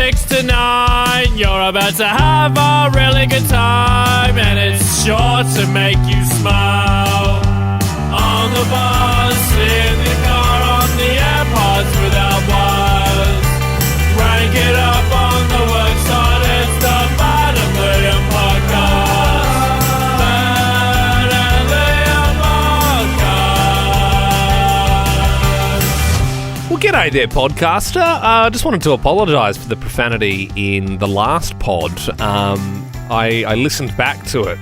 6 to 9. You're about to have a really good time, and it's sure to make you smile. On the bus, in the car, on the AirPods without wires. Rank it up on the worksite, it's the Matt and Liam podcast. Matt and Liam podcast. Well, g'day there, podcaster. I just wanted to apologise for the profanity in the last pod. I listened back to it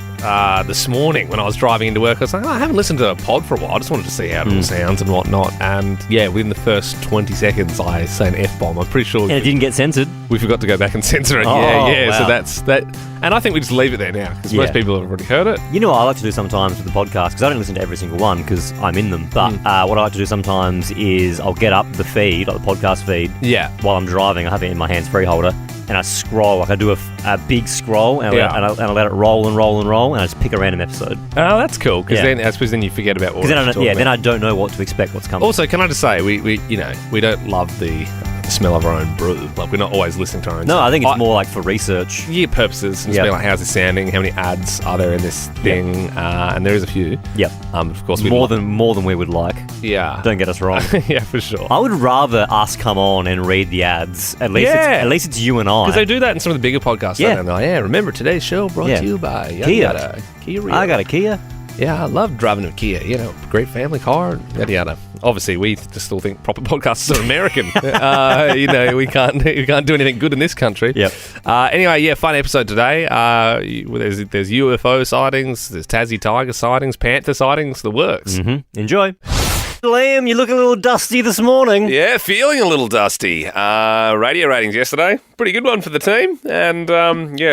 this morning when I was driving into work. I was like, I haven't listened to a pod for a while. I just wanted to see how it all sounds and whatnot. And yeah, within the first 20 seconds, I say an F-bomb. I'm pretty sure... And it didn't get censored? We forgot to go back and censor it. Oh, yeah. wow. So that's that. And I think we just leave it there now because most people have already heard it. You know what I like to do sometimes with the podcast, because I don't listen to every single one because I'm in them, but what I like to do sometimes is I'll get up the feed, like the podcast feed, while I'm driving. I have it in my hands-free holder, and I scroll, like I do a big scroll, and I let it roll and roll and roll, and I just pick a random episode. Oh, that's cool, because then I suppose then you forget about what then I don't know what to expect, what's coming. Also, can I just say, we don't love the smell of our own brew. Like, we're not always listening to our own No, stuff. I think it's more like for research. Yeah, purposes. And just be like, how's it sounding? How many ads are there in this thing? And there is a few. Yep. Of course, more than we would like. Yeah. Don't get us wrong. Yeah, for sure. I would rather us come on and read the ads. At least it's you and I. Because they do that in some of the bigger podcasts. Yeah. Don't they? Remember today's show brought to you by Kia. Kia. I got a Kia. Yeah, I love driving a Kia. Great family car, yada yada. Obviously, we just still think proper podcasters are American. We can't do anything good in this country. Yep. Anyway, fun episode today. There's UFO sightings, there's Tassie Tiger sightings, panther sightings, the works. Mm-hmm. Enjoy. Liam, you look a little dusty this morning. Yeah, feeling a little dusty. Radio ratings yesterday, pretty good one for the team. And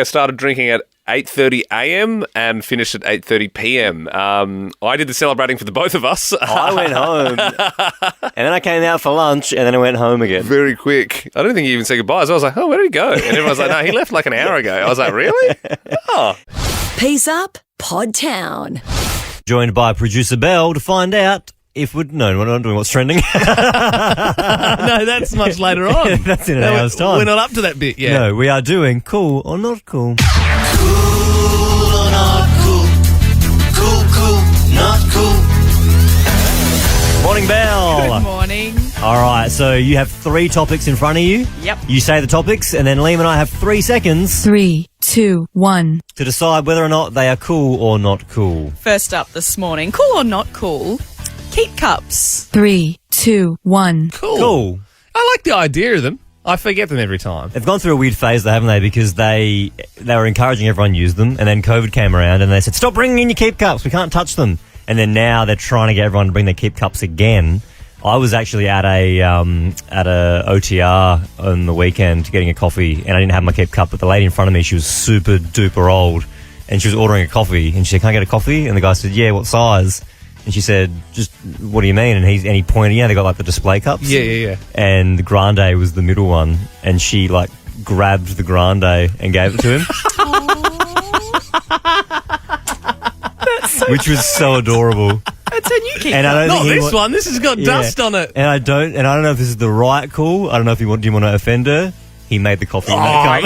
started drinking at 8:30 a.m. and finished at 8:30 p.m. I did the celebrating for the both of us. I went home, and then I came out for lunch, and then I went home again. Very quick. I don't think he even said goodbye. So I was like, oh, where did he go? And everyone was like, no, he left like an hour ago. I was like, really? Oh. Peace up, Pod Town. Joined by producer Belle to find out if we're not doing what's trending. No, that's much later on. That's in an hour's time. We're not up to that bit yet. No, we are doing cool or not cool. Cool or not cool? Cool, not cool. Morning, Belle. Good morning. All right, so you have 3 topics in front of you. Yep. You say the topics, and then Liam and I have 3 seconds 3, 2, 1. to decide whether or not they are cool or not cool. First up this morning, cool or not cool? Keep cups. 3, 2, 1. Cool. I like the idea of them. I forget them every time. They've gone through a weird phase, though, haven't they? Because they were encouraging everyone to use them, and then COVID came around, and they said, stop bringing in your keep cups. We can't touch them. And then now they're trying to get everyone to bring their keep cups again. I was actually at a OTR on the weekend getting a coffee, and I didn't have my keep cup, but the lady in front of me, she was super duper old, and she was ordering a coffee, and she said, can I get a coffee? And the guy said, yeah, what size? And she said, just, what do you mean? And he pointed, they got like the display cups. Yeah. And the grande was the middle one, and she like grabbed the grande and gave it to him. Which was so adorable. It's a new keep And I cup. don't Not think this one. This has got dust on it. And I don't know if this is the right call. I don't know if do you want to offend her. He made the coffee in that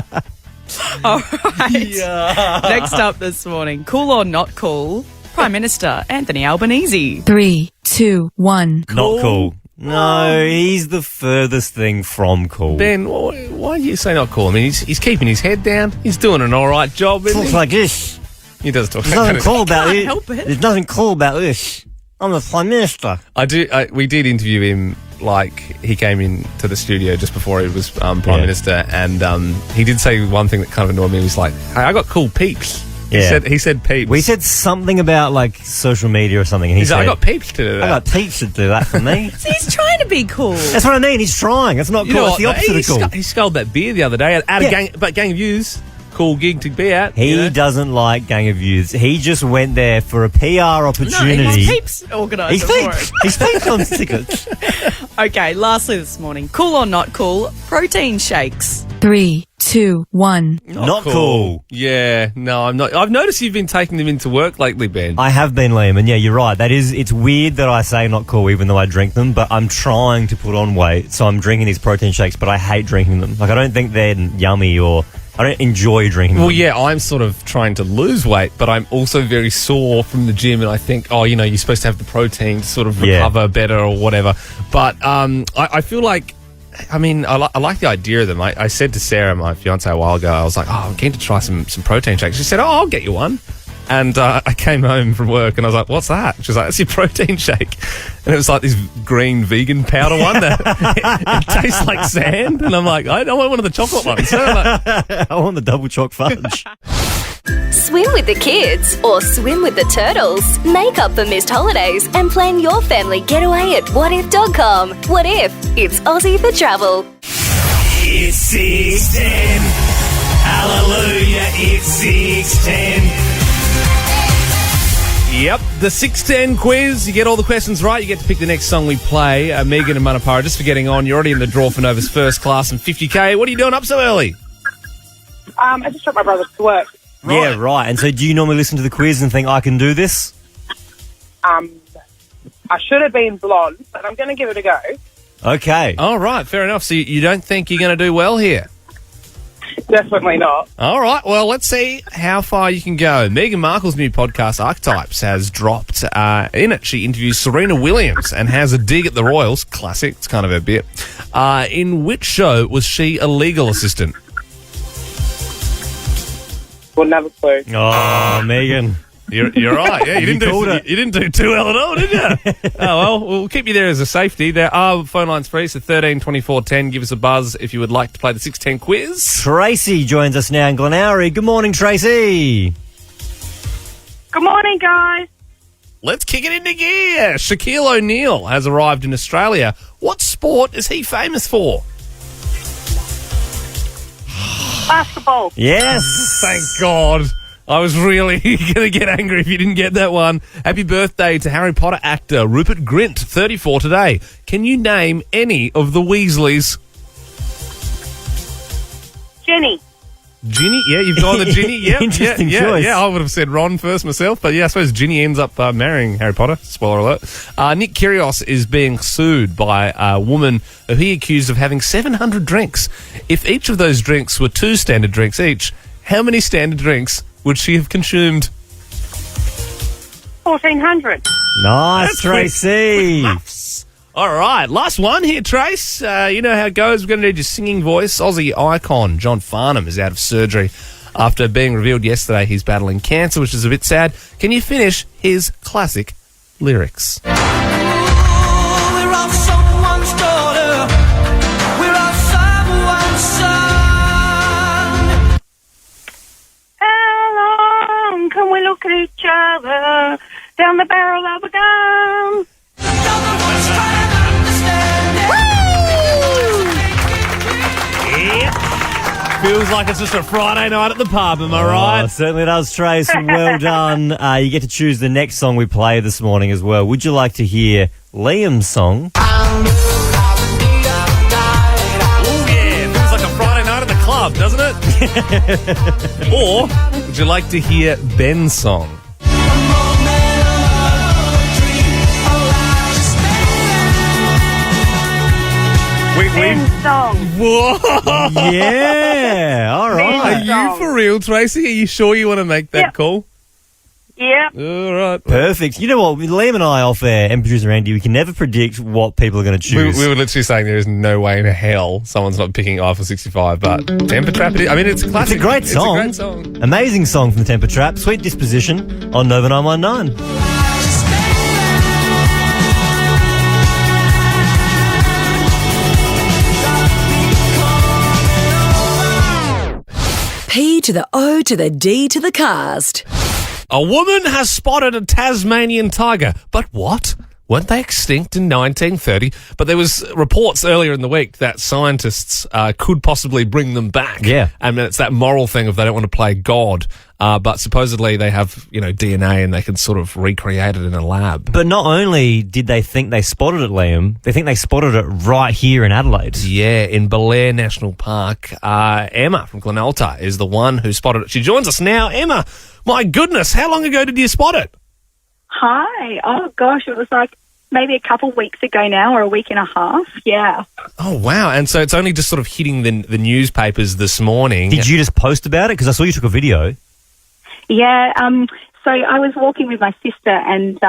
cup. All right. Next up this morning, cool or not cool? Prime Minister Anthony Albanese. 3, 2, 1. Not cool. No, he's the furthest thing from cool. Ben, why do you say not cool? I mean, he's keeping his head down. He's doing an all right job, isn't Talks he? like this. He does talk There's like nothing that. cool about Can't it. help it. There's nothing cool about this. I'm the Prime Minister. We did interview him. Like, he came into the studio just before he was Prime Minister, and he did say one thing that kind of annoyed me. He was like, hey, I got cool peeps. He said peeps. We said something about like social media or something, and he He's said, like, I got peeps to do that. I got peeps to do that for me. So he's trying to be cool. That's what I mean. He's trying. That's not cool. You know It's the what, opposite he of cool. He sculled that beer the other day at a gang of youths. Cool gig to be at. He doesn't like Gang of Youths. He just went there for a PR opportunity. No, he's Peeps organiser for it. He's peeps on tickets. Okay, lastly this morning, cool or not cool? Protein shakes. 3, 2, 1. Not cool. Yeah, no, I'm not. I've noticed you've been taking them into work lately, Ben. I have been, Liam, and yeah, you're right. It's weird that I say not cool even though I drink them, but I'm trying to put on weight, so I'm drinking these protein shakes, but I hate drinking them. Like, I don't think they're yummy or I don't enjoy drinking them. Well, yeah, I'm sort of trying to lose weight, but I'm also very sore from the gym, and I think, you're supposed to have the protein to sort of recover better or whatever. But I feel like, I like the idea of them. I said to Sarah, my fiance, a while ago, I was like, I'm keen to try some protein shakes. She said, I'll get you one. And I came home from work and I was like, what's that? She was like, that's your protein shake. And it was like this green vegan powder one that it tastes like sand. And I'm like, I don't want one of the chocolate ones. So I want the double choc fudge. Swim with the kids or swim with the turtles. Make up for missed holidays and plan your family getaway at whatif.com. What if? It's Aussie for travel. It's 610. Hallelujah, it's 610. Yep, the 610 quiz. You get all the questions right, you get to pick the next song we play. Megan and Manapara, just for getting on, you're already in the draw for Nova's first class and 50K. What are you doing up so early? I just dropped my brother to work. Yeah, right. And so do you normally listen to the quiz and think, I can do this? I should have been blonde, but I'm going to give it a go. Okay. All right, fair enough. So you don't think you're going to do well here? Definitely not. All right, well, let's see how far you can go. Meghan Markle's new podcast, Archetypes, has dropped. In it, she interviews Serena Williams and has a dig at the Royals. Classic, it's kind of her bit. In which show was she a legal assistant? We'll never clue. Oh, Megan. You're right. Yeah, you didn't do too well at all, did you? Oh, well, we'll keep you there as a safety. There are phone lines free, so 13 24 10. Give us a buzz if you would like to play the 610 quiz. Tracy joins us now in Glenourie. Good morning, Tracy. Good morning, guys. Let's kick it into gear. Shaquille O'Neal has arrived in Australia. What sport is he famous for? Basketball. Yes. Thank God. I was really going to get angry if you didn't get that one. Happy birthday to Harry Potter actor Rupert Grint, 34 today. Can you name any of the Weasleys? Jenny. Ginny? Yeah, you've gone the Ginny. Yep. Interesting choice. Yeah, I would have said Ron first myself, but yeah, I suppose Ginny ends up marrying Harry Potter. Spoiler alert. Nick Kyrgios is being sued by a woman who he accused of having 700 drinks. If each of those drinks were 2 standard drinks each, how many standard drinks would she have consumed? 1,400. Nice, That's Tracy. All right, last one here, Trace. You know how it goes. We're going to need your singing voice. Aussie icon John Farnham is out of surgery after being revealed yesterday he's battling cancer, which is a bit sad. Can you finish his classic lyrics? We're all someone's daughter. We're all someone's son. How long can we look at each other down the barrel of a gun? Feels like it's just a Friday night at the pub, am I right? Oh, certainly does, Trace. Well done. You get to choose the next song we play this morning as well. Would you like to hear Liam's song? Oh, yeah. Feels like a Friday night at the club, doesn't it? Or would you like to hear Ben's song? Ben's song. Whoa! Yeah, all right. Are you for real, Tracy? Are you sure you want to make that call? Yep. All right. Perfect. You know what? Liam and I off air, and producer Andy, we can never predict what people are going to choose. We were literally saying there is no way in hell someone's not picking Eiffel 65, but Temper Trap, it's a classic. It's a great song. It's a great song. Amazing song from the Temper Trap. Sweet Disposition on Nova 919. P to the O to the D to the cast. A woman has spotted a Tasmanian tiger, but what? weren't they extinct in 1930? But there was reports earlier in the week that scientists could possibly bring them back. Yeah. And it's that moral thing of they don't want to play God. But supposedly they have, DNA and they can sort of recreate it in a lab. But not only did they think they spotted it, Liam, they think they spotted it right here in Adelaide. Yeah, in Belair National Park. Emma from Glenalta is the one who spotted it. She joins us now. Emma, my goodness, how long ago did you spot it? Hi. Oh, gosh, it was like maybe a couple weeks ago now, or a week and a half. Yeah. Oh, wow. And so it's only just sort of hitting the newspapers this morning. Did you just post about it? Because I saw you took a video. Yeah. So I was walking with my sister, and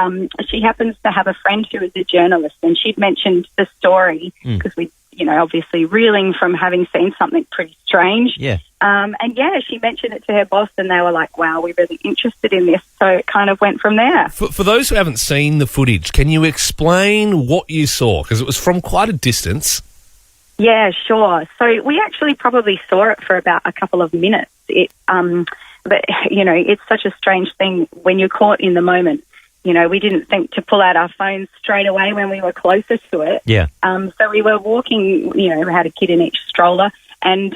she happens to have a friend who is a journalist, and she'd mentioned the story because we, obviously reeling from having seen something pretty strange. Yeah. She mentioned it to her boss, and they were like, wow, we're really interested in this. So it kind of went from there. For those who haven't seen the footage, can you explain what you saw? Because it was from quite a distance. Yeah, sure. So we actually probably saw it for about a couple of minutes. But, it's such a strange thing when you're caught in the moment. We didn't think to pull out our phones straight away when we were closer to it. Yeah. So we were walking, we had a kid in each stroller. And,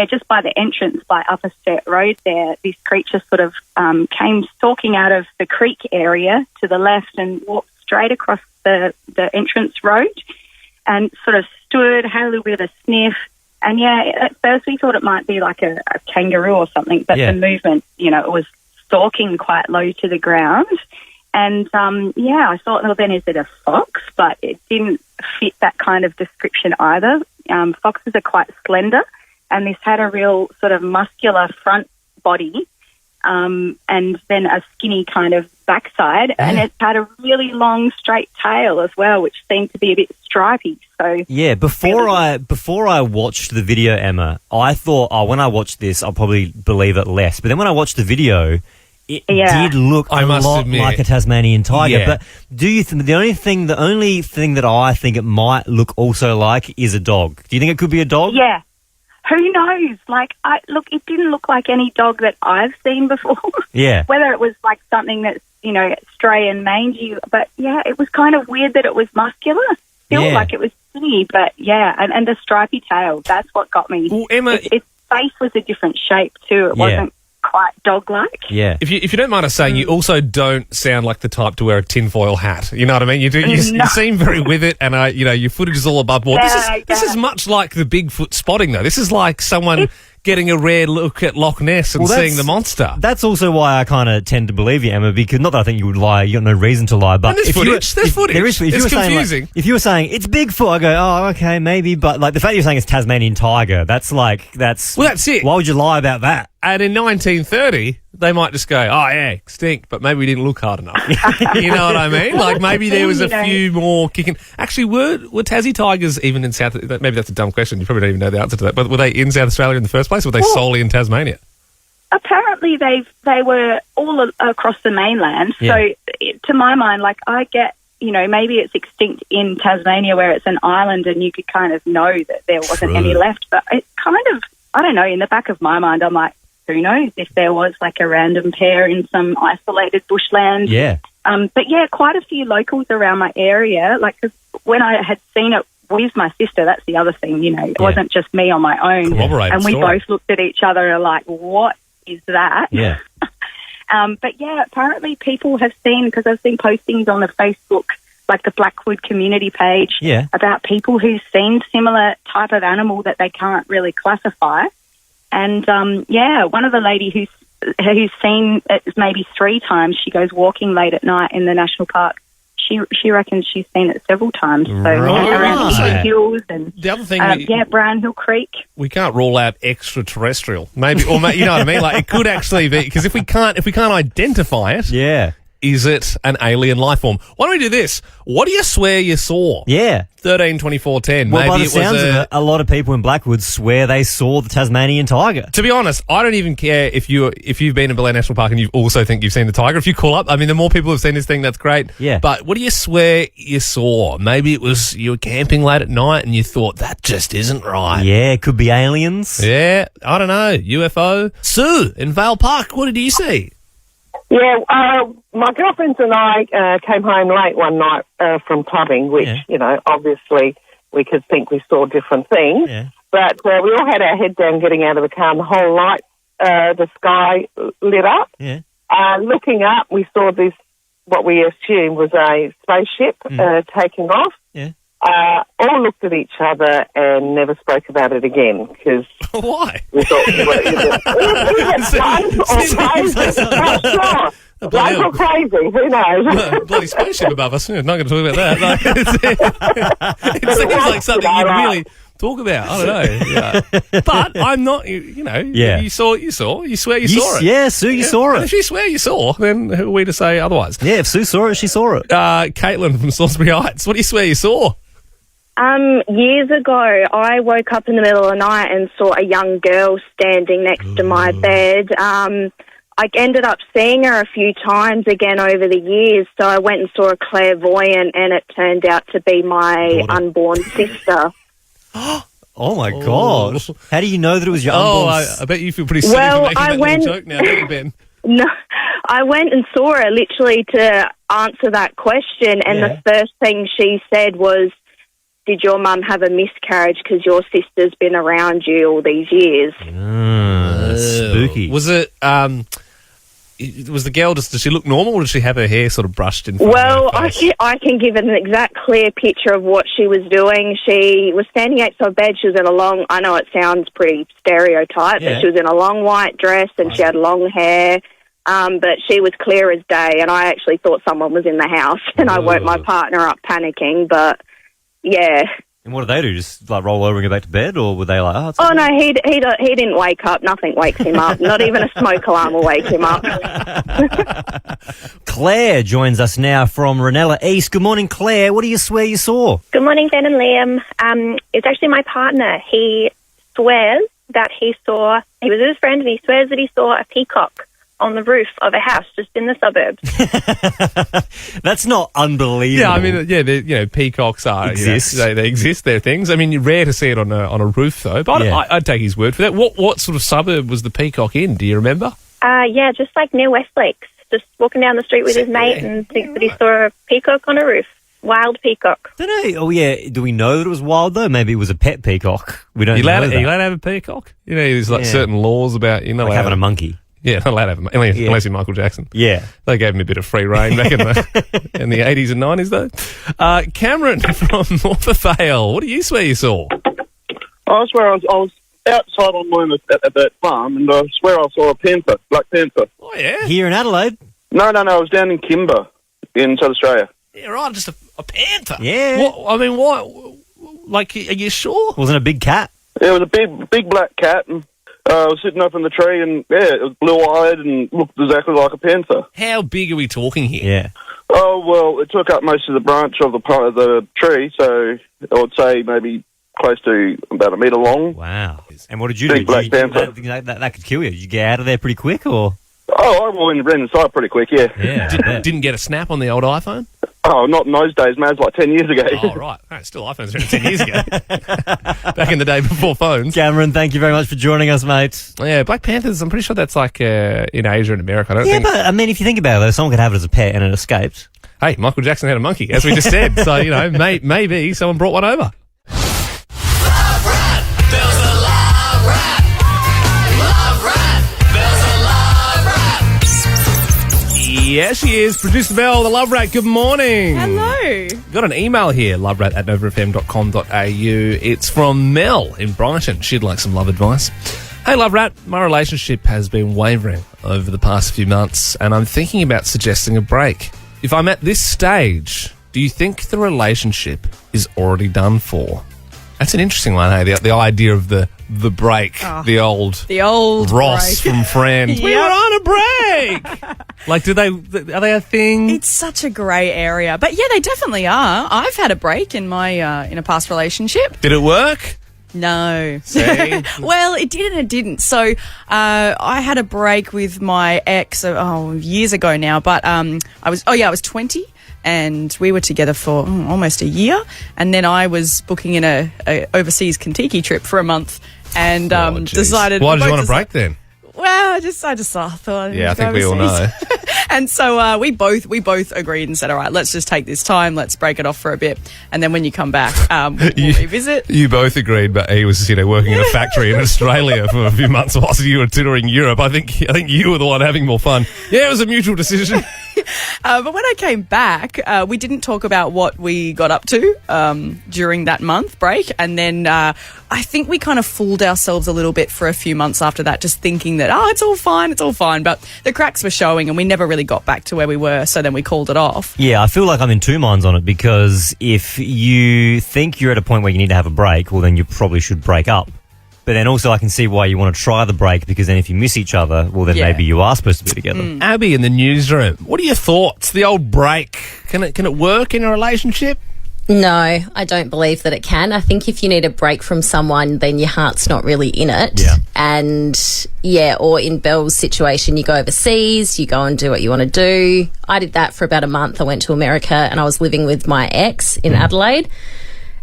just by the entrance, by Upper Sturt Road there, this creature sort of came stalking out of the creek area to the left and walked straight across the entrance road and sort of stood, had a little bit of a sniff. And, at first we thought it might be like a kangaroo or something, but the movement, it was stalking quite low to the ground. And, I thought, well, then is it a fox? But it didn't fit that kind of description either. Foxes are quite slender, and this had a real sort of muscular front body and then a skinny kind of backside, and it had a really long straight tail as well, which seemed to be a bit stripy. So yeah, before I watched the video, Emma, I thought, when I watched this, I'll probably believe it less. But then when I watched the video, it did look a lot like a Tasmanian tiger. Yeah. But do you think the only thing that I think it might look also like is a dog? Do you think it could be a dog? Yeah. Who knows? It didn't look like any dog that I've seen before. Yeah. Whether it was like something that's, stray and mangy. But, it was kind of weird that it was muscular. Still like it was skinny, but, and the stripy tail. That's what got me. Well, Emma... Its face was a different shape too. It wasn't quite dog-like. Yeah. If you don't mind us saying, you also don't sound like the type to wear a tinfoil hat. You know what I mean? You do. You seem very with it, and your footage is all above board. This is much like the Bigfoot spotting, though. This is like someone getting a rare look at Loch Ness and seeing the monster. That's also why I kind of tend to believe you, Emma, because not that I think you would lie. You got no reason to lie. But there's footage. There's footage. There is. It's confusing. If you were saying it's Bigfoot, I go, oh, okay, maybe. But the fact you're saying it's Tasmanian tiger, that's it. Why would you lie about that? And in 1930, they might just go, oh, yeah, extinct, but maybe we didn't look hard enough. You know what I mean? Like, maybe there was a few more kicking. Actually, were Tassie Tigers even in South... Maybe that's a dumb question. You probably don't even know the answer to that. But were they in South Australia in the first place, or were they solely in Tasmania? Apparently, they were all across the mainland. Yeah. So, to my mind, I get... maybe it's extinct in Tasmania where it's an island and you could kind of know that there wasn't any left. But it kind of... I don't know, in the back of my mind, I'm like, who knows if there was like a random pair in some isolated bushland. Yeah. But quite a few locals around my area, cause when I had seen it with my sister, that's the other thing, it wasn't just me on my own. And we both looked at each other and like, what is that? Yeah. But apparently people have seen, because I've seen postings on the Facebook, like the Blackwood community page, about people who've seen similar type of animal that they can't really classify. And, one of the lady who's seen it maybe 3 times, she goes walking late at night in the national park. She reckons she's seen it several times. So around the hills and the other thing, Brown Hill Creek. We can't rule out extraterrestrial, maybe, or you know what I mean. Like it could actually be, because if we can't identify it, is it an alien life form? Why don't we do this? What do you swear you saw? Yeah. 13, 24, 10. Well, maybe by the it sounds was of it, a lot of people in Blackwood swear they saw the Tasmanian tiger. To be honest, I don't even care if you've been in Belair National Park and you also think you've seen the tiger. If you call up, I mean, the more people have seen this thing, that's great. Yeah. But what do you swear you saw? Maybe it was you were camping late at night and you thought, that just isn't right. Yeah, it could be aliens. Yeah, I don't know. UFO. Sue, in Vale Park, what did you see? Yeah, my girlfriends and I came home late one night from clubbing, which, obviously we could think we saw different things. Yeah. But we all had our head down getting out of the car and the whole night the sky lit up. Yeah. Looking up, we saw this, what we assumed was a spaceship taking off. Yeah. All looked at each other and never spoke about it again because Why? we thought we were either fun or crazy. Not sure. Life or crazy, who knows? Bloody spaceship above us. Yeah, not going to talk about that. It seems like something you'd really talk about. I don't know. Yeah. But I'm not, Yeah. you saw, you swear you saw it. Yeah, Sue, you saw And it. if you swear you saw, then who are we to say otherwise? Yeah, if Sue saw it, she saw it. Caitlin from Salisbury Heights, what do you swear you saw? Years ago, I woke up in the middle of the night and saw a young girl standing next to my bed. I ended up seeing her a few times again over the years, so I went and saw a clairvoyant, and it turned out to be my unborn sister. Oh, my God. How do you know that it was your unborn I bet you feel pretty silly for making that little joke now, don't you, Ben? No, I went and saw her literally to answer that question, and the first thing she said was, did your mum have a miscarriage because your sister's been around you all these years? That's spooky. Was it, was the girl, does she look normal or did she have her hair sort of brushed in front Well, of her face? I can give an exact clear picture of what she was doing. She was standing outside bed. She was in a long, I know it sounds pretty stereotype, but she was in a long white dress and she had long hair. But she was clear as day, and I actually thought someone was in the house, and I woke my partner up panicking, but yeah. And what did they do? Just like roll over and go back to bed, or were they like, oh, it's Oh, no, he didn't wake up. Nothing wakes him up. Not even a smoke alarm will wake him up. Claire joins us now from Ranella East. Good morning, Claire. What do you swear you saw? Good morning, Ben and Liam. It's actually my partner. He swears that he was with his friend, and he swears that he saw a peacock on the roof of a house just in the suburbs. That's not unbelievable. Yeah, I mean, peacocks exist. They exist. They're things. I mean, you're rare to see it on a roof, though. But I'd take his word for that. What sort of suburb was the peacock in? Do you remember? Yeah, just like near Westlakes. Just walking down the street with his mate and thinks that he saw a peacock on a roof. Wild peacock. Don't know. Oh, yeah. Do we know that it was wild, though? Maybe it was a pet peacock. We don't know that. Are you allowed to have a peacock? There's certain laws about, like having a monkey. Yeah, not allowed to have them, unless you're Michael Jackson. Yeah. They gave him a bit of free rein back in the 80s and 90s, though. Cameron from North Vale, what do you swear you saw? I swear I was outside on mine at that farm, and I swear I saw a panther, black panther. Oh, yeah? Here in Adelaide? No, I was down in Kimber in South Australia. Yeah, right, just a panther. Yeah. What? Like, are you sure? Wasn't it a big cat? Yeah, it was a big black cat, and I was sitting up in the tree, and it was blue-eyed and looked exactly like a panther. How big are we talking here? Yeah. Oh, well, it took up most of the branch of the tree, so I would say maybe close to about a metre long. Wow. And what did you Big do? black panther. That could kill you. Did you get out of there pretty quick, or? Oh, I ran inside pretty quick, yeah. Yeah. Didn't get a snap on the old iPhone? Oh, not in those days, man. It was like 10 years ago. Oh, right. Still iPhones around 10 years ago. Back in the day before phones. Cameron, thank you very much for joining us, mate. Yeah, Black Panthers, I'm pretty sure that's like in Asia and America. I don't think... but I mean, if you think about it, though, someone could have it as a pet and it escaped. Hey, Michael Jackson had a monkey, as we just said. So, maybe someone brought one over. Yeah, she is. Producer Belle, the Love Rat. Good morning. Hello. Got an email here, loverat@novafm.com.au. It's from Mel in Brighton. She'd like some love advice. Hey, Love Rat. My relationship has been wavering over the past few months, and I'm thinking about suggesting a break. If I'm at this stage, do you think the relationship is already done for? That's an interesting one, hey? The idea of the break, the old Ross break. from Friends. We were on a break. Like, are they a thing? It's such a grey area, but yeah, they definitely are. I've had a break in my in a past relationship. Did it work? No. See? Well, it did and it didn't. So I had a break with my ex years ago now, but I was 20. And we were together for almost a year. And then I was booking in a overseas Kentucky trip for a month and decided... Why did you want a break then? Well, I just thought. Yeah, I think we all know. And so we both agreed and said, all right, let's just take this time. Let's break it off for a bit. And then when you come back, we'll revisit. You both agreed, but he was, working in a factory in Australia for a few months whilst you were touring Europe. I think you were the one having more fun. Yeah, it was a mutual decision. But when I came back, we didn't talk about what we got up to during that month break. And then I think we kind of fooled ourselves a little bit for a few months after that, just thinking that, it's all fine. But the cracks were showing and we never really got back to where we were. So then we called it off. Yeah, I feel like I'm in two minds on it, because if you think you're at a point where you need to have a break, well, then you probably should break up. But then also I can see why you want to try the break, because then if you miss each other, well, then maybe you are supposed to be together. Abby in the newsroom, what are your thoughts? The old break, can it work in a relationship? No, I don't believe that it can. I think if you need a break from someone, then your heart's not really in it. Yeah. And, or in Belle's situation, you go overseas, you go and do what you want to do. I did that for about a month. I went to America and I was living with my ex in Adelaide.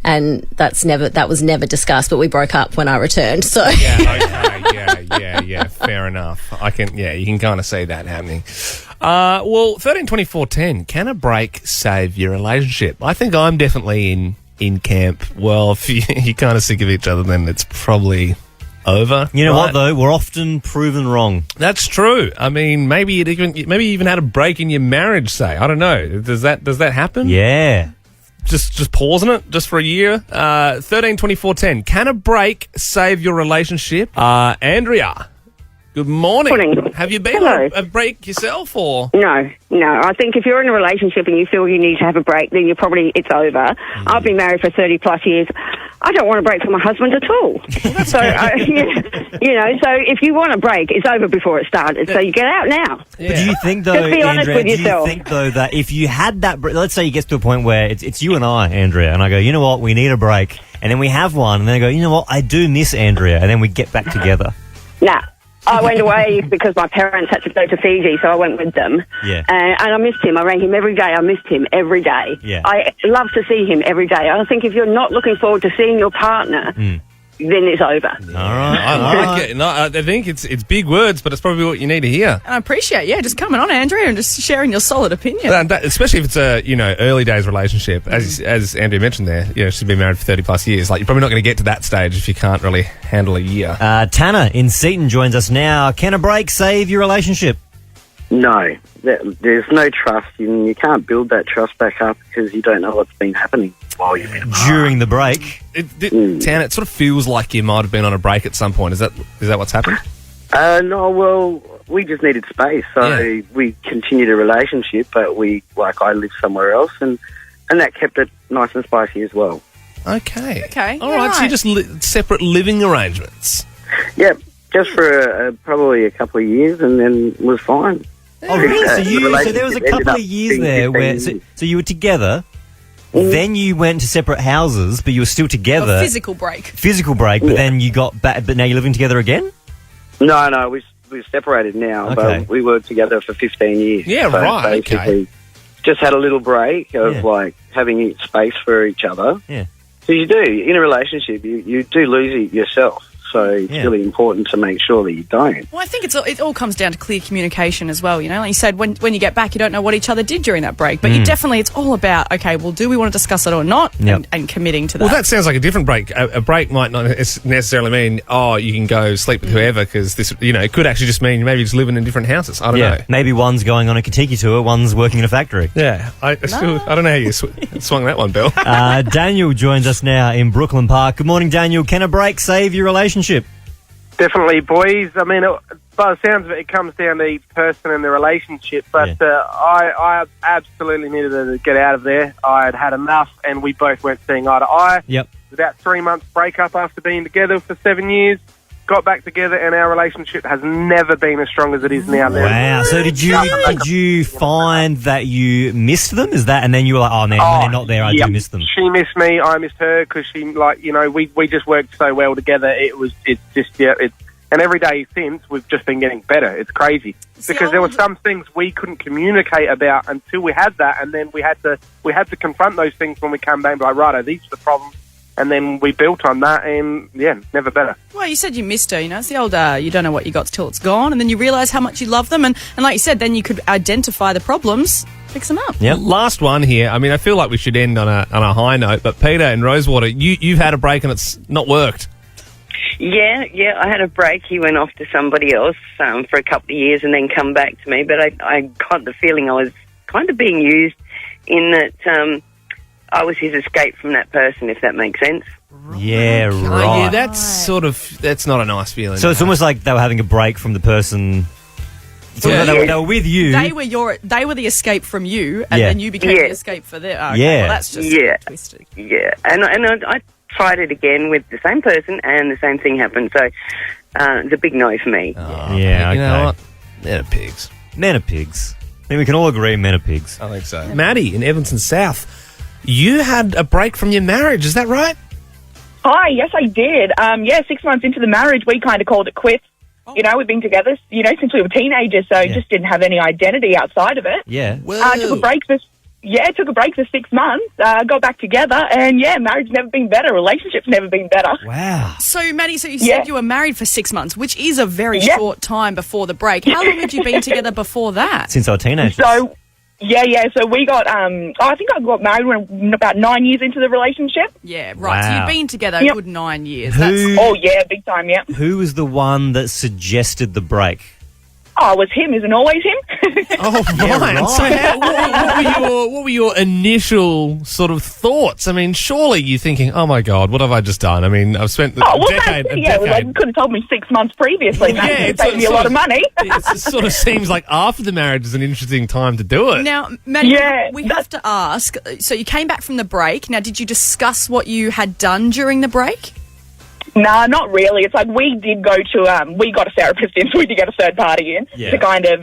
And that was never discussed, but we broke up when I returned. So yeah, fair enough. You can kind of see that happening. 13, 24, 10. Can a break save your relationship? I think I'm definitely in camp. Well, if you're kind of sick of each other, then it's probably over. You know what though? We're often proven wrong. That's true. I mean, maybe you even had a break in your marriage. Say, I don't know. Does that happen? Yeah. Just pausing it just for a year. 13, 24, 10. Can a break save your relationship? Andrea, good morning. Morning. Have you been on a break yourself, or? No. I think if you're in a relationship and you feel you need to have a break, then it's over. I've been married for 30 plus years. I don't want a break from my husband at all. So, so if you want a break, it's over before it started. So you get out now. Yeah. But do you think, though, just be honest Andrea, with yourself. Do you think, though, that if you had that break, let's say you get to a point where it's you and I, Andrea, and I go, you know what, we need a break, and then we have one, and then I go, you know what, I do miss Andrea, and then we get back together. Nah. I went away because my parents had to go to Fiji, so I went with them. Yeah. And I missed him. I rang him every day. I missed him every day. Yeah. I love to see him every day. I think if you're not looking forward to seeing your partner, then it's over. All right. I like it. No, I think it's big words, but it's probably what you need to hear. And I appreciate, just coming on, Andrea, and just sharing your solid opinion. Especially if it's a, early days relationship. As Andrea mentioned there, she's been married for 30 plus years. Like, you're probably not going to get to that stage if you can't really handle a year. Tanner in Seaton joins us now. Can a break save your relationship? No. There's no trust. You can't build that trust back up because you don't know what's been happening while you've been during the break. Tanner, it sort of feels like you might have been on a break at some point. Is that what's happened? No, well, we just needed space, so we continued a relationship, but I lived somewhere else, and that kept it nice and spicy as well. Okay. All right. So you just separate living arrangements. Yep, just for probably a couple of years, and then was fine. Oh, really? So there was a couple of years there where so you were together. Then you went to separate houses, but you were still together. A physical break. But then you got back. But now you're living together again? No, we're separated now, but we were together for 15 years. Yeah, so right. Basically, just had a little break of having space for each other. Yeah. So you do in a relationship, you do lose yourself. So it's really important to make sure that you don't. Well, I think it all comes down to clear communication as well. Like you said, when you get back, you don't know what each other did during that break. But it's all about, okay, well, do we want to discuss it or not? And committing to that. Well, that sounds like a different break. A break might not necessarily mean, you can go sleep with whoever, because this, it could actually just mean maybe just living in different houses. I don't know. Maybe one's going on a Katiki tour, one's working in a factory. Yeah. I don't know how you swung that one, Bill. Daniel joins us now in Brooklyn Park. Good morning, Daniel. Can a break save your relationship? Definitely, boys. I mean, by the sounds of it, it comes down to each person and the relationship. But I absolutely needed to get out of there. I had had enough, and we both weren't seeing eye to eye. Yep. It was about 3 months breakup after being together for 7 years. Got back together, and our relationship has never been as strong as it is now. Wow. So did you find that you missed them? Is that, and then you were like, oh man, when they're not there, I do miss them. She missed me, I missed her, because she, we just worked so well together. And every day since, we've just been getting better. It's crazy because there were some things we couldn't communicate about until we had that, and then we had to confront those things when we come back. Like, righto, these are the problems. and then we built on that, and never better. Well, you said you missed her, it's the old you don't know what you got till it's gone, and then you realise how much you love them, and like you said, then you could identify the problems, fix them up. Yeah. Last one here. I mean, I feel like we should end on a high note, but Peter in Rosewater, you've had a break and it's not worked. Yeah, I had a break. He went off to somebody else for a couple of years and then come back to me, but I got the feeling I was kind of being used in that I was his escape from that person, if that makes sense. Yeah, right. Yeah, that's not a nice feeling. So it's almost like they were having a break from the person. So they were with you. They were the escape from you, and then you became the escape for them. Okay, Yeah. well, that's just twisted. Yeah, and I tried it again with the same person, and the same thing happened. So it's a big no for me. Yeah, okay. You know what? Men are pigs. Men are pigs. I think we can all agree men are pigs. I think so. Maddie in Evanston South, you had a break from your marriage, is that right? Hi, yes, I did. 6 months into the marriage, we kind of called it quits. We've been together, since we were teenagers, so just didn't have any identity outside of it. Yeah. Took a break for 6 months, got back together, and marriage never been better, relationships never been better. Wow. So, Maddie, you said you were married for 6 months, which is a very short time before the break. How long had you been together before that? Since I was teenagers. So, so we got, I think I got married when about 9 years into the relationship. Yeah, right. So Wow. you've been together a good 9 years. Big time, yeah. Who was the one that suggested the break? Oh, it was him. Isn't always him? Oh, right. So what were your initial sort of thoughts? I mean, surely you're thinking, oh, my God, what have I just done? I mean, I've spent a decade. Well, you could have told me 6 months previously. It saved me a lot of money. It sort of seems like after the marriage is an interesting time to do it. Now, Maddie, we have to ask, so you came back from the break. Now, did you discuss what you had done during the break? Nah, not really. It's like we did go to, we got a therapist in, so we did get a third party in to kind of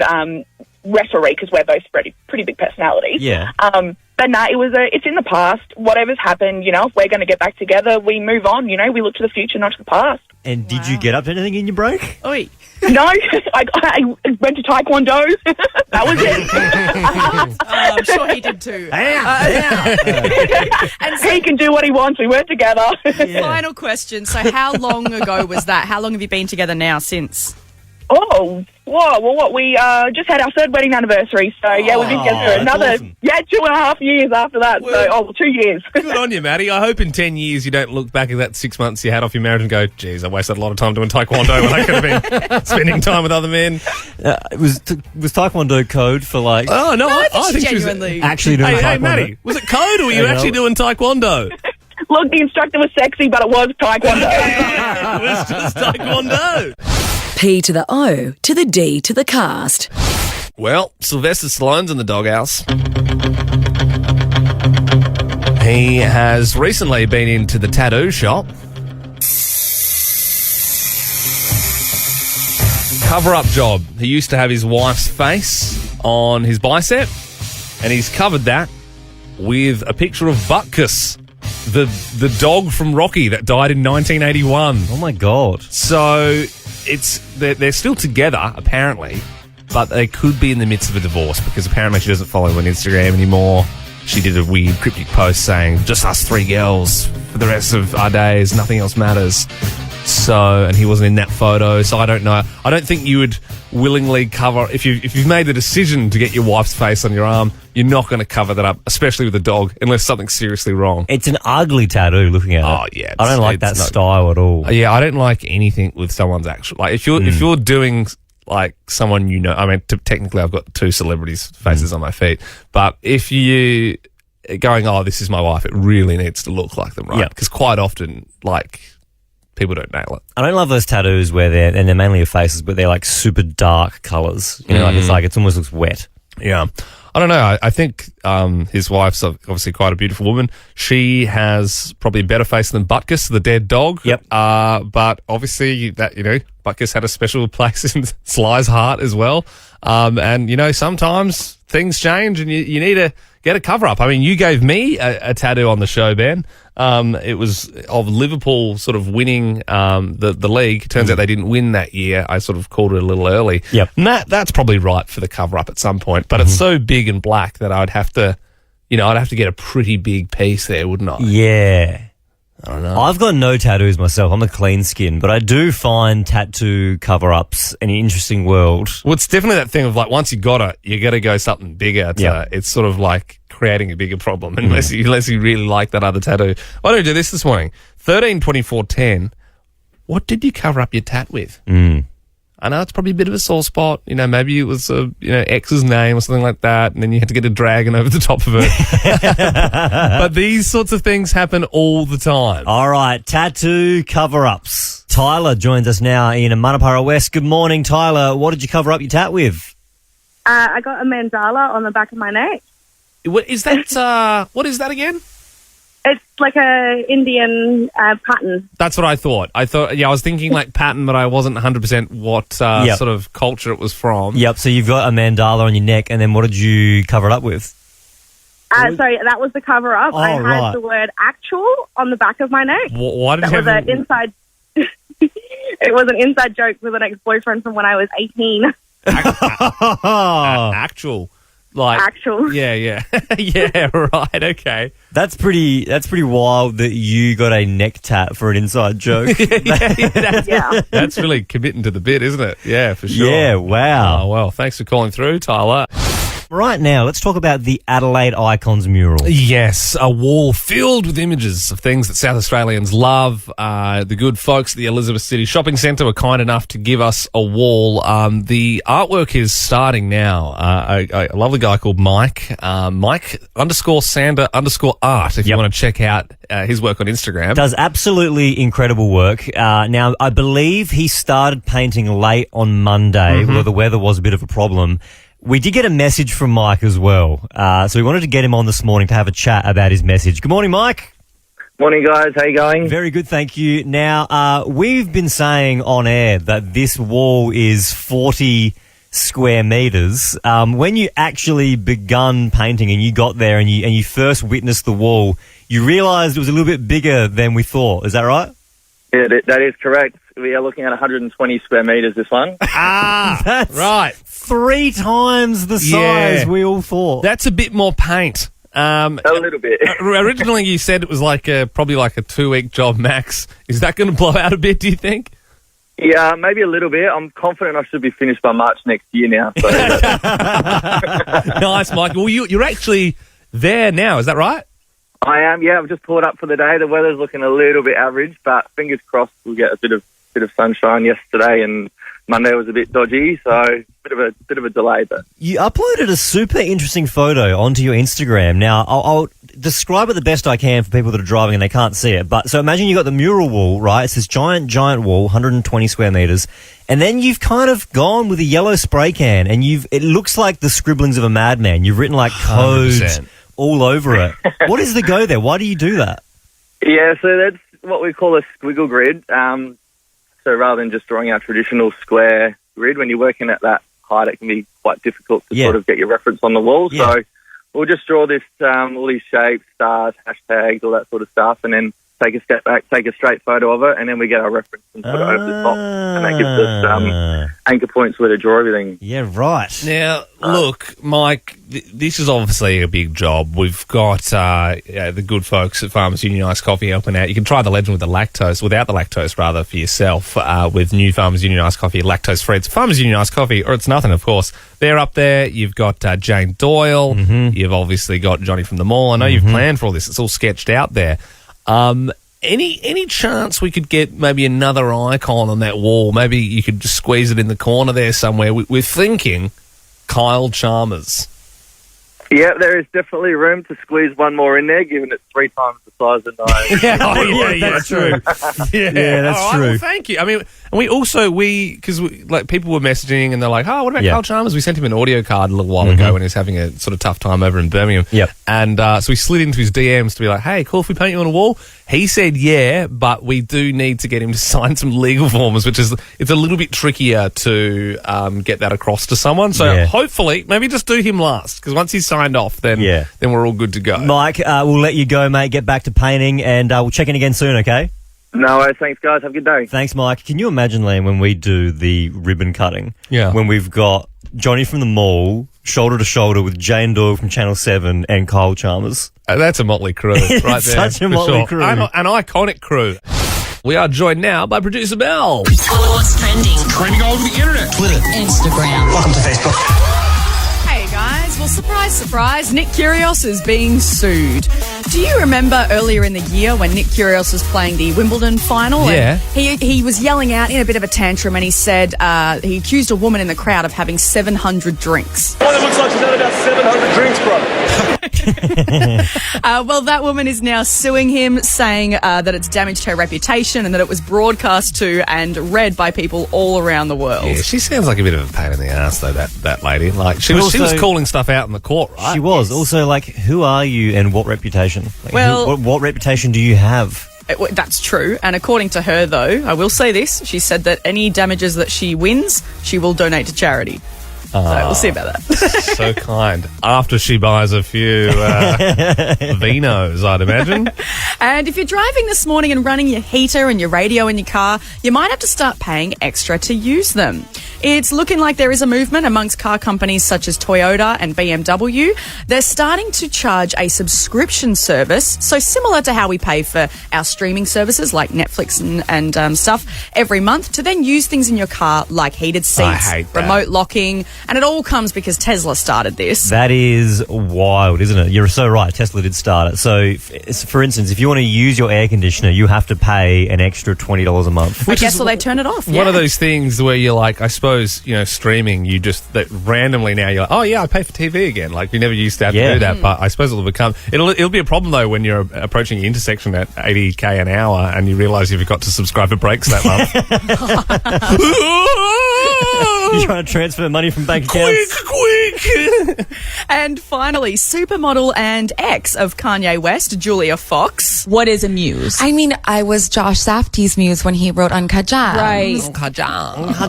referee, because we're both pretty big personalities. Yeah. But no, it's in the past. Whatever's happened, if we're going to get back together, we move on, we look to the future, not to the past. And did you get up to anything in your break? Oi. No, I went to Taekwondo. That was it. I'm sure he did too. And he can do what he wants. We work together. Final question. So how long ago was that? How long have you been together now since? Oh, well, what? We just had our third wedding anniversary. So, we've been together for another, 2.5 years after that. So, 2 years. Good on you, Maddie. I hope in 10 years you don't look back at that 6 months you had off your marriage and go, geez, I wasted a lot of time doing Taekwondo when I could have been spending time with other men. Was Taekwondo code for like... Oh, no, I think she was genuinely actually doing Taekwondo. Hey, Maddie, was it code or were you actually doing Taekwondo? Look, the instructor was sexy, but it was Taekwondo. It was just Taekwondo. P to the O to the D to the cast. Well, Sylvester Stallone's in the doghouse. He has recently been into the tattoo shop. Cover-up job. He used to have his wife's face on his bicep, and he's covered that with a picture of Butkus, the dog from Rocky that died in 1981. Oh, my God. So... they're still together, apparently, but they could be in the midst of a divorce because apparently she doesn't follow him on Instagram anymore. She did a weird cryptic post saying, just us three girls for the rest of our days, nothing else matters. So, and he wasn't in that photo, so I don't know. I don't think you would willingly cover, if you've made the decision to get your wife's face on your arm, you're not going to cover that up, especially with a dog, unless something's seriously wrong. It's an ugly tattoo looking at it. Oh, yeah. I don't like that style at all. Yeah, I don't like anything with someone's actual... Like, if you're doing, like, someone you know... I mean, technically I've got two celebrities' faces on my feet, but if you... going, oh, this is my wife, it really needs to look like them, right? Because quite often, like... people don't nail it. I don't love those tattoos where they're mainly your faces, but they're like super dark colours. It almost looks wet. Yeah. I don't know. I think his wife's obviously quite a beautiful woman. She has probably a better face than Butkus, the dead dog. Yep. But obviously that, Butkus had a special place in Sly's heart as well. And, sometimes things change and you need to get a cover up. I mean, you gave me a tattoo on the show, Ben. It was of Liverpool sort of winning the league. Turns out they didn't win that year. I sort of called it a little early. Yep. And that's probably right for the cover up at some point. But it's so big and black that I'd have to get a pretty big piece there, wouldn't I? Yeah. I don't know. I've got no tattoos myself. I'm a clean skin, but I do find tattoo cover-ups an interesting world. Well, it's definitely that thing of like once you got it, you got to go something bigger. It's sort of like creating a bigger problem unless you really like that other tattoo. Why don't we do this morning? 13 24 10. What did you cover up your tat with? I know it's probably a bit of a sore spot. You know, maybe it was X's name or something like that, and then you had to get a dragon over the top of it. But these sorts of things happen all the time. All right, tattoo cover-ups. Tyler joins us now in Manapara West. Good morning, Tyler. What did you cover up your tat with? I got a mandala on the back of my neck. What is that? What is that again? It's like a Indian pattern. That's what I thought. I was thinking like pattern, but I wasn't 100% what sort of culture it was from. Yep, so you've got a mandala on your neck, and then what did you cover it up with? Sorry, that was the cover up. I had the word actual on the back of my neck. Why did that you was have an inside? It was an inside joke with an ex-boyfriend from when I was 18. Actual. Like actual. Yeah. Yeah, right, okay. That's pretty wild that you got a neck tat for an inside joke. That's really committing to the bit, isn't it? Yeah, for sure. Yeah, wow. Oh, well, thanks for calling through, Tyler. Right now, let's talk about the Adelaide Icons mural. Yes, a wall filled with images of things that South Australians love. The good folks at the Elizabeth City Shopping Centre were kind enough to give us a wall. The artwork is starting now. A lovely guy called Mike, Mike_Sander_art, if you want to check out his work on Instagram. Does absolutely incredible work. Now, I believe he started painting late on Monday, where the weather was a bit of a problem. We did get a message from Mike as well, so we wanted to get him on this morning to have a chat about his message. Good morning, Mike. Morning, guys. How you going? Very good, thank you. Now, we've been saying on air that this wall is 40 square metres. When you actually begun painting and you got there and you first witnessed the wall, you realised it was a little bit bigger than we thought. Is that right? Yeah, that is correct. We are looking at 120 square metres, this one. That's right. 3 times the size we all thought. That's a bit more paint. A little bit. Originally, you said it was probably like a 2-week job max. Is that going to blow out a bit, do you think? Yeah, maybe a little bit. I'm confident I should be finished by March next year now. So Nice, Mike. Well, you're actually there now, is that right? I am, yeah. I've just pulled up for the day. The weather's looking a little bit average, but fingers crossed we'll get a bit of sunshine yesterday, and Monday was a bit dodgy, so bit of a delay. But you uploaded a super interesting photo onto your Instagram. Now, I'll describe it the best I can for people that are driving and they can't see it. But so imagine you got the mural wall, right? It's this giant wall, 120 square metres, and then you've kind of gone with a yellow spray can, and it looks like the scribblings of a madman. You've written like code 100%. All over it. What is the go there? Why do you do that? yeah, so that's what we call a squiggle grid. So rather than just drawing our traditional square grid, when you're working at that height, it can be quite difficult to sort of get your reference on the wall. Yeah. So we'll just draw this, all these shapes, stars, hashtags, all that sort of stuff, and then take a step back, take a straight photo of it, and then we get our reference and put it over the top. And that gives us anchor points where to draw everything. Yeah, right. Now, look, Mike, this is obviously a big job. We've got the good folks at Farmers Union Iced Coffee helping out. You can try the legend without the lactose, rather, for yourself with new Farmers Union Iced Coffee, lactose-free. It's Farmers Union Iced Coffee, or it's nothing, of course. They're up there. You've got Jane Doyle. You've obviously got Johnny from the Mall. I know you've planned for all this. It's all sketched out there. Any chance we could get maybe another icon on that wall? Maybe you could just squeeze it in the corner there somewhere. We're thinking Kyle Chalmers. Yeah, there is definitely room to squeeze one more in there, given it's 3 times the size of mine. That's true. Yeah, that's all right, true. Well, thank you. I mean, and we also, because people were messaging and they're like, oh, what about Kyle Chalmers? We sent him an audio card a little while ago when he was having a sort of tough time over in Birmingham. Yep. And so we slid into his DMs to be like, hey, cool if we paint you on a wall? He said yeah, but we do need to get him to sign some legal forms, which is, it's a little bit trickier to get that across to someone. So hopefully, maybe just do him last, because once he's signed off, then we're all good to go. Mike, we'll let you go, mate. Get back to painting, and we'll check in again soon, okay? No worries. Thanks, guys. Have a good day. Thanks, Mike. Can you imagine, Liam, when we do the ribbon cutting? Yeah. When we've got Johnny from the Mall, shoulder to shoulder with Jane Doyle from Channel 7 and Kyle Chalmers. That's a motley crew right there. Such a for motley sure. crew. An iconic crew. We are joined now by producer Mel. What's trending? Trending all over the internet. Twitter. Instagram. Welcome to Facebook. Hey guys, well surprise, surprise, Nick Kyrgios is being sued. Do you remember earlier in the year when Nick Kyrgios was playing the Wimbledon final? Yeah. And he was yelling out in a bit of a tantrum and he said he accused a woman in the crowd of having 700 drinks. Well, it looks like she's had about 700 drinks, bro. Well, that woman is now suing him, saying that it's damaged her reputation and that it was broadcast to and read by people all around the world. Yeah, she sounds like a bit of a pain in the ass, though, that lady. Like, she was calling stuff out in the court, right? She was. Yes. Also, like, who are you and what reputation? Like, well, what reputation do you have? That's true. And according to her, though, I will say this, she said that any damages that she wins, she will donate to charity. So we'll see about that. So kind. After she buys a few vinos, I'd imagine. And if you're driving this morning and running your heater and your radio in your car, you might have to start paying extra to use them. It's looking like there is a movement amongst car companies such as Toyota and BMW. They're starting to charge a subscription service, so similar to how we pay for our streaming services like Netflix and stuff every month, to then use things in your car like heated seats, remote locking, and it all comes because Tesla started this. That is wild, isn't it? You're so right. Tesla did start it. So, for instance, if you want to use your air conditioner, you have to pay an extra $20 a month. I guess they turn it off. One of those things where you're like, I suppose, streaming, you just that randomly now you're like, oh yeah, I pay for TV again. Like, we never used to have to do that, but I suppose it'll be a problem though when you're approaching the intersection at 80k an hour and you realise you've got to subscribe for breaks that month. You're trying to transfer money from bank accounts. Quick! And finally, supermodel and ex of Kanye West, Julia Fox. What is a muse? I mean, I was Josh Safdie's muse when he wrote Uncut Gems. Right. Uncut Gems.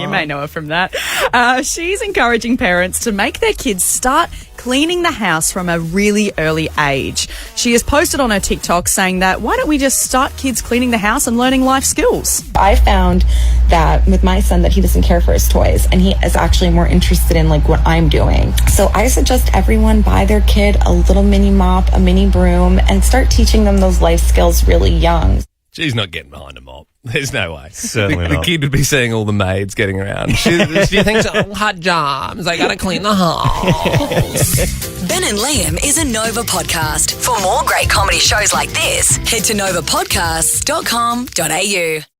You may know her from that. She's encouraging parents to make their kids start cleaning the house from a really early age. She has posted on her TikTok saying that, why don't we just start kids cleaning the house and learning life skills? I found that with my son that he doesn't care for his toys and he is actually more interested in like what I'm doing. So I suggest everyone buy their kid a little mini mop, a mini broom, and start teaching them those life skills really young. She's not getting behind a mop. There's no way. Certainly the not. kid would be seeing all the maids getting around. Do you think so? Hot jobs. I gotta clean the house. Ben and Liam is a Nova podcast. For more great comedy shows like this, head to novapodcasts.com.au.